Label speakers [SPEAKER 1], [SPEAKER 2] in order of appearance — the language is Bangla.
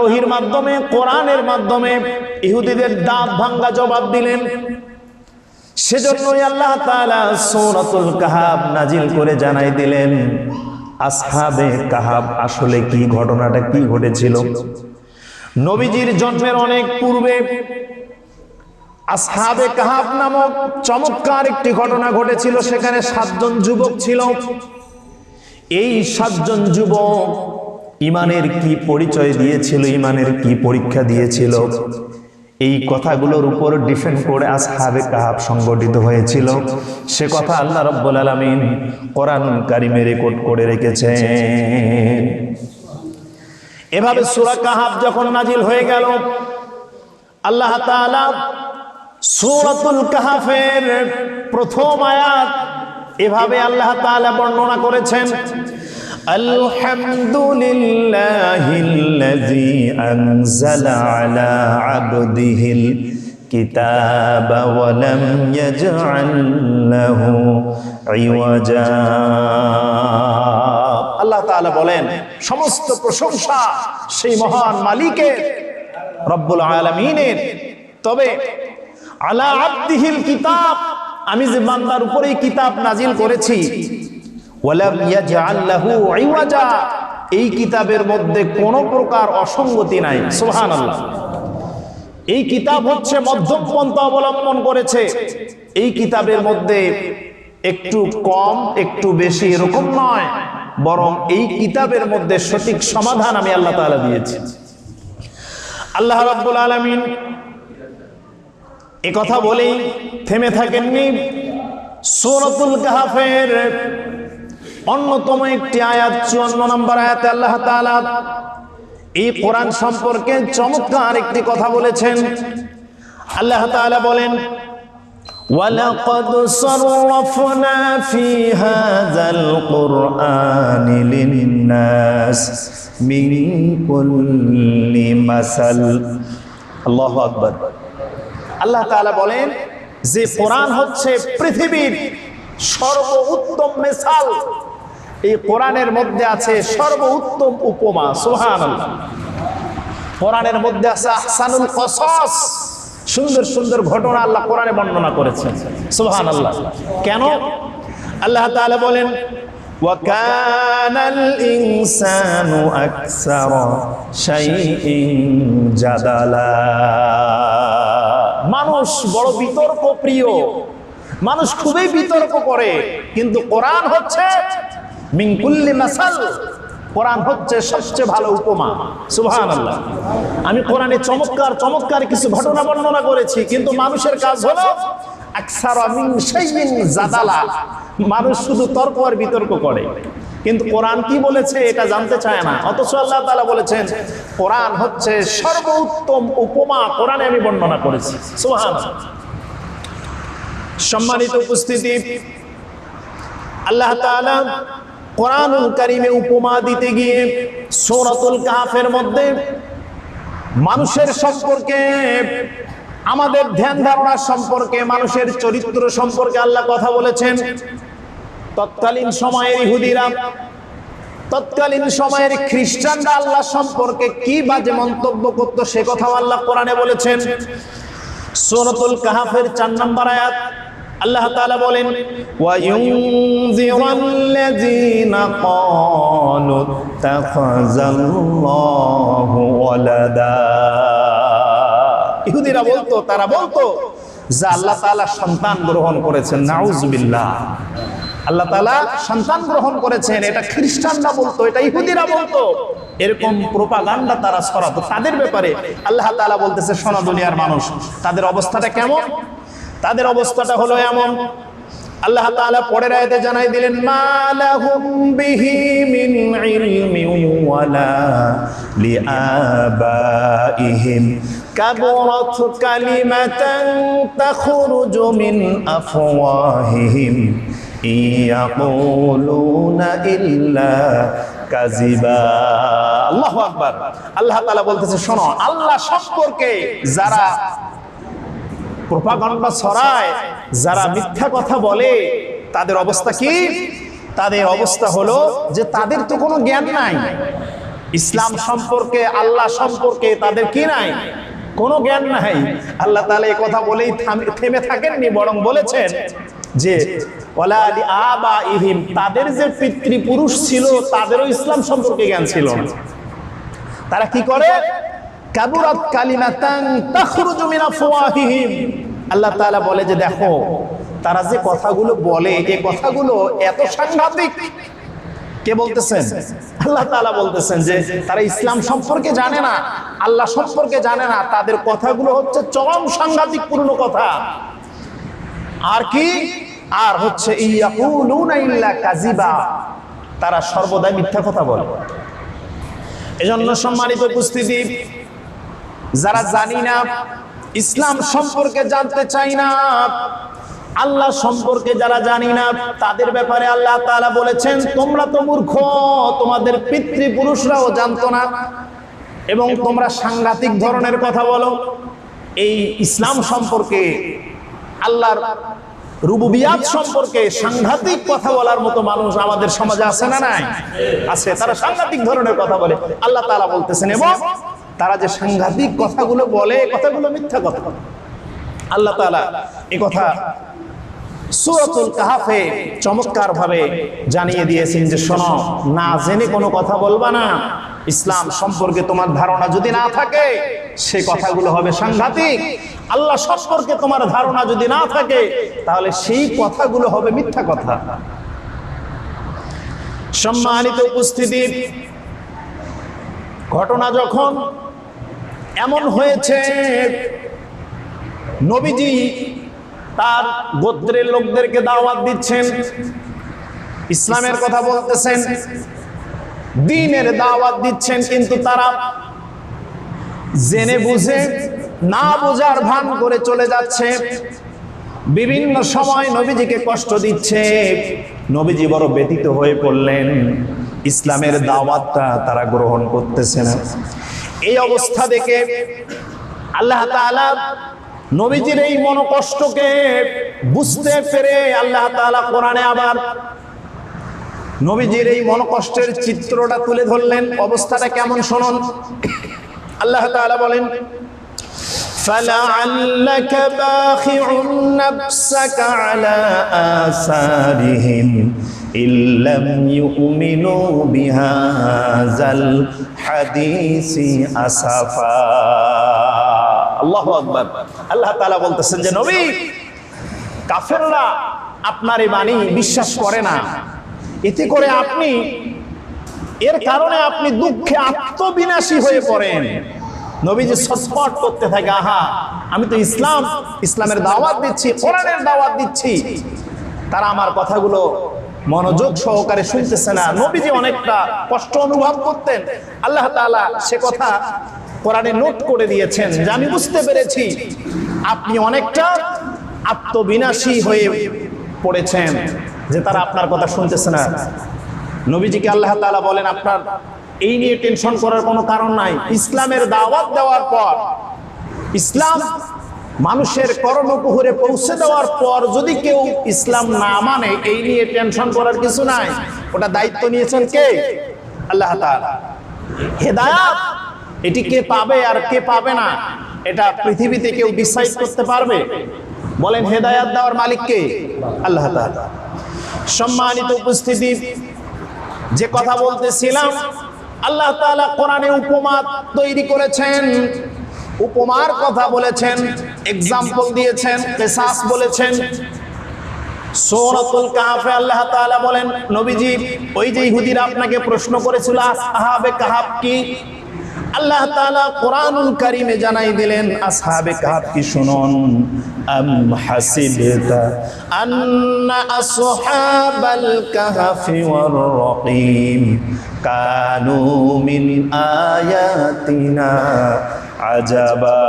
[SPEAKER 1] ওহীর মাধ্যমে, কোরআনের মাধ্যমে ইহুদিদের দাঁত ভাঙ্গা জবাব দিলেন। সেজন্যই আল্লাহ তাআলা সূরাতুল কাহাফ নাজিল করে জানাই দিলেন আসহাবে কাহাফ আসলে কি, ঘটনাটা কি ঘটেছিল। নবীজির জন্মের অনেক পূর্বে আসহাবে কাহাফ নামক চমৎকার একটি ঘটনা ঘটেছিল। সেখানে 7 জন যুবক ছিল। এই 7 জন যুবক ইমানের কি পরিচয় দিয়েছিল, ইমানের কি পরীক্ষা দিয়েছিল, এই কথাগুলোর উপর ডিপেন্ড করে আসহাবে কাহাফ সংগঠিত হয়েছিল। সে কথা আল্লাহ রাব্বুল আলামিন কোরআনুল কারীমে রেকর্ড করে রেখেছেন। এভাবে সূরা কাহাফ যখন নাজিল হয়ে গেল, আল্লাহ তাআলা সূরাতুল কাহাফের প্রথম আয়াত এভাবে আল্লাহ তাআলা বর্ণনা করেছেন, আলহামদুলিল্লাহিল্লাযী আনজালা আলা আবদিহিল কিতাবা ওয়া লাম ইয়াজআল লাহু ইওয়াজা। আল্লাহ তাআলা বলেন সমস্ত প্রশংসা সেই মহান মালিকের, রব্বুল আলামিনের। তবে আলা আবদিহিল কিতাব, আমি যে বান্দার উপরে কিতাব নাজিল করেছি, ওয়ালাম ইয়াজআল লাহু ইওয়াজা, এই কিতাবের মধ্যে কোনো প্রকার অসঙ্গতি নাই। সুবহানাল্লাহ। এই কিতাব হচ্ছে মধ্যম পন্থা অবলম্বন করেছে। এই কিতাবের মধ্যে একটু কম একটু বেশি এরকম নয়, বরং এই কিতাবের মধ্যে সঠিক সমাধান আমি আল্লাহ তাআলা দিয়েছি। আল্লাহ রাব্বুল আলামিন এ কথা বলেই থেমে থাকেননি। সূরাতুল কাহাফের অন্যতম একটি আয়াত 54 নম্বর আয়াতে আল্লাহ তাআলা এই কোরআন সম্পর্কে চমৎকার একটি কথা বলেছেন। আল্লাহ তাআলা বলেন, ওয়ালাকাদ সাররাফনা ফি হাযাল কুরআনি লিন-নাস মিন কুল্লি মাসাল। আল্লাহু আকবার। আল্লাহ তাআলা বলেন যে কোরআন হচ্ছে পৃথিবীর সর্বোত্তম মিসাল। এই কোরআনের মধ্যে আছে সর্বোত্তম উপমা। সুবহানাল্লাহ। কোরআনের মধ্যে আছে আহসানুল কসাস, সুন্দর সুন্দর ঘটনা আল্লাহ কোরআনে বর্ণনা করেছেন। সুবহানাল্লাহ। কেন? আল্লাহ তাআলা বলেন, ওয়া কানাল ইনসানু আকসারা শাইইন জাদালা। মানুষ বড় বিতর্ক প্রিয়, মানুষ খুবই বিতর্ক করে, কিন্তু কোরআন হচ্ছে মিন কুল্লি মাসাল, কোরআন হচ্ছে সবচেয়ে ভালো উপমা। সুবহানাল্লাহ। আমি কোরআনে চমৎকার চমৎকার কিছু ঘটনা বর্ণনা করেছি, কিন্তু মানুষের কাজ হলো আকসারা মিন শাইইন জাদালা। মানুষ শুধু তর্ক আর বিতর্ক করে, কিন্তু কোরআন কি বলেছে এটা জানতে চায় না। অথচ আল্লাহ তাআলা বলেছেন কোরআন হচ্ছে সর্বোত্তম উপমা, কোরআনে আমি বর্ণনা করেছি। সুবহানাল্লাহ। সম্মানিত উপস্থিতি, আল্লাহ তাআলা কোরআনুল কারীমে উপমা দিতে গিয়ে সূরাতুল কাহাফের মধ্যে মানুষের সম্পর্কে, আমাদের ধ্যান ধারণা সম্পর্কে, মানুষের চরিত্র সম্পর্কে আল্লাহ কথা বলেছেন। তৎকালীন সময়ের ইহুদিরা, তৎকালীন সময়ের খ্রিস্টানরা আল্লাহ সম্পর্কে কি বাজে মন্তব্য করত সে কথাও আল্লাহ কোরআনে বলেছেন। সূরাতুল কাহাফের 4 নম্বর আয়াত আল্লাহ তাআলা বলেন, ওয়া ইউনযিরাল্লাযীনা ক্বালু তাখাযাল্লাহু ওয়ালাদা। ইহুদিরা বলতো, তারা বলতো যে আল্লাহ তাআলা সন্তান গ্রহণ করেছেন। নাউযুবিল্লাহ। আল্লাহ তাআলা সন্তান গ্রহণ করেছেন, এটা খ্রিস্টানরা বলতো, এটা ইহুদিরা বলতো। এরকম প্রোপাগান্ডা তারা ছড়াতো তাদের ব্যাপারে। আল্লাহ তাআলা বলতেছে, শোনো দুনিয়ার মানুষ, তাদের অবস্থাটা কেমন? তাদের অবস্থাটা হলো এমন। আল্লাহ তাআলা পরের আয়াতে জানাই দিলেন, মালাহুম বিহি মিন ইলমিন ওয়ালা লিআবাইহিম কাবুরাত কালিমাতান তাখরুজু মিন আফওয়াহিহিম ইয়াকুলুনা ইল্লা কাযিবা। আল্লাহু আকবার। আল্লাহ তাআলা বলতেছে, শোনো, আল্লাহ সম্পর্কে যারা প্রোপাগান্ডা ছড়ায়, যারা মিথ্যা কথা বলে, তাদের অবস্থা কি? তাদের অবস্থা হলো যে তাদের তো কোনো জ্ঞান নাই। ইসলাম সম্পর্কে, আল্লাহ সম্পর্কে তাদের কি নাই? কোনো জ্ঞান নাই। আল্লাহ তাআলা এই কথা বলেই থেমে থাকেননি, বরং বলেছেন যে ওয়ালা লিআবাইহিম, তাদের যে পিতৃপুরুষ ছিল তাদেরও ইসলাম সম্পর্কে জ্ঞান ছিল না। তারা কি করে? কাবুরাত কালিমাতান তাখরুজু মিন আফওয়াহিহিম। আল্লাহ তাআলা বলে যে দেখো তারা যে কথাগুলো বলে, এই কথাগুলো এত সাংঘাতিক। কে বলতেছেন? আল্লাহ তাআলা বলতেছেন যে তারা ইসলাম সম্পর্কে জানে না, আল্লাহ সম্পর্কে জানে না, তাদের কথাগুলো হচ্ছে চরম সাংঘাতিক পূর্ণ কথা। আর কি? আর হচ্ছে ইয়াকুলুনা ইল্লা কাযিবা, তারা সর্বদাই মিথ্যা কথা বলে। এজন্য সম্মানিত উপস্থিতি, যারা জানি না, ইসলাম সম্পর্কে জানতে চাই না, আল্লাহ সম্পর্কে যারা জানি না, তাদের ব্যাপারে আল্লাহ তাআলা বলেছেন তোমরা তো মূর্খ, তোমাদের পিতৃপুরুষরাও জানতো না, এবং তোমরা সাংঘাতিক ধরনের কথা বলো। এই ইসলাম সম্পর্কে, আল্লাহর রুবুবিয়াত সম্পর্কে সাংঘাতিক কথা বলার মতো মানুষ আমাদের সমাজে আছে না নাই? আছে। তারা সাংঘাতিক ধরনের কথা বলে। আল্লাহ তাআলা বলতেছেন, এবং তারা যে সাংঘাতিক কথাগুলো বলে, কথাগুলো মিথ্যা কথা। আল্লাহ তাআলা এই কথা সূরাতুল কাহফে চমৎকার ভাবে জানিয়ে দিয়েছেন যে শোনো, না জেনে কোনো কথা বলবা না। ইসলাম সম্পর্কে তোমার ধারণা যদি না থাকে, সেই কথাগুলো হবে সাংঘাতিক। আল্লাহ সম্পর্কে তোমার ধারণা যদি না থাকে, তাহলে সেই কথাগুলো হবে মিথ্যা কথা। সম্মানিত উপস্থিতি, ঘটনা যখন এমন হয়েছে, নবীজি তার গোত্রের লোকদেরকে দাওয়াত দিচ্ছেন, ইসলামের কথা বলতেছেন, দ্বীনের দাওয়াত দিচ্ছেন, কিন্তু তারা জেনে বুঝে না বোঝার ভান করে চলে যাচ্ছে। বিভিন্ন সময় নবীজিকে কষ্ট দিচ্ছে। নবীজি বড় ব্যথিত হয়ে পড়লেন। ইসলামের দাওয়াতটা তারা গ্রহণ করতেছে না। এই অবস্থা দেখে আল্লাহ তাআলা নবীজির এই মনোকষ্টকে বুঝতে পেরে আল্লাহ তাআলা কোরআনে আবার নবীজির এই মনোকষ্টের চিত্রটা তুলে ধরলেন। অবস্থাটা কেমন শুনুন। আল্লাহ তাআলা বলেন, فَلَعَلَّكَ بَاخِعٌ نَفْسَكَ عَلَى آثَارِهِمْ إِن لَّمْ يُؤْمِنُوا بِهَذَا الْحَدِيثِ أَسَفًا। আল্লাহু আকবার। আল্লাহ তাআলা বলতেছেন যে নবী, কাফেররা আপনার এই বাণী বিশ্বাস করে না, এতে করে আপনি, এর কারণে আপনি দুঃখে আত্মবিনাশী হয়ে পড়েন। নবীজি ছটফট করতে থাকে, আহা আমি তো ইসলামের দাওয়াত দিচ্ছি, কোরআনের দাওয়াত দিচ্ছি, তারা আমার কথাগুলো মনোযোগ সহকারে শুনতেছে না। নবীজি অনেকটা কষ্ট অনুভব করতেন। আল্লাহ তাআলা সে কথা কোরআনে নোট করে দিয়েছেন যে আমি বুঝতে পেরেছি আপনি অনেকটা আত্মবিনাশী হয়ে পড়েছেন, যে তারা আপনার কথা শুনতেছে না। নবীজিকে আল্লাহ তাআলা বলেন, আপনার এই নিয়ে টেনশন করার কোনো কারণ নাই। ইসলামের দাওয়াত দেওয়ার পর, ইসলাম মানুষের কর্ণকুহরে পৌঁছে দেওয়ার পর যদি কেউ ইসলাম না মানে, এই নিয়ে টেনশন করার কিছু নাই। ওটা দায়িত্ব নিয়েছেন কে? আল্লাহ তাআলা। হেদায়েত এটি কে পাবে আর কে পাবে না, এটা পৃথিবীতে কেউ ডিসাইড করতে পারবে? বলেন, হেদায়েত দেওয়ার মালিক কে? আল্লাহ তাআলা। সম্মানিত উপস্থিতি, যে কথা বলতেছিলাম, আল্লাহ তাআলা কোরআনে উপমা তৈরি করেছেন, উপমার কথা বলেছেন, এক্সাম্পল দিয়েছেন, কিসাস বলেছেন। সূরাতুল কাহফে আল্লাহ তাআলা বলেন, নবীজি ওই যে ইহুদিরা আপনাকে প্রশ্ন করেছিল আসহাবে কাহফ কি, আল্লাহ তাআলা কোরআনুল কারীমে জানাই দিলেন আসহাবে কাহফ কি শুনুন। আম হাসিবতা আন্না আসহাবাল কাহফি ওয়ার রাকিম কানু মিন আয়াতিনা আজাবা।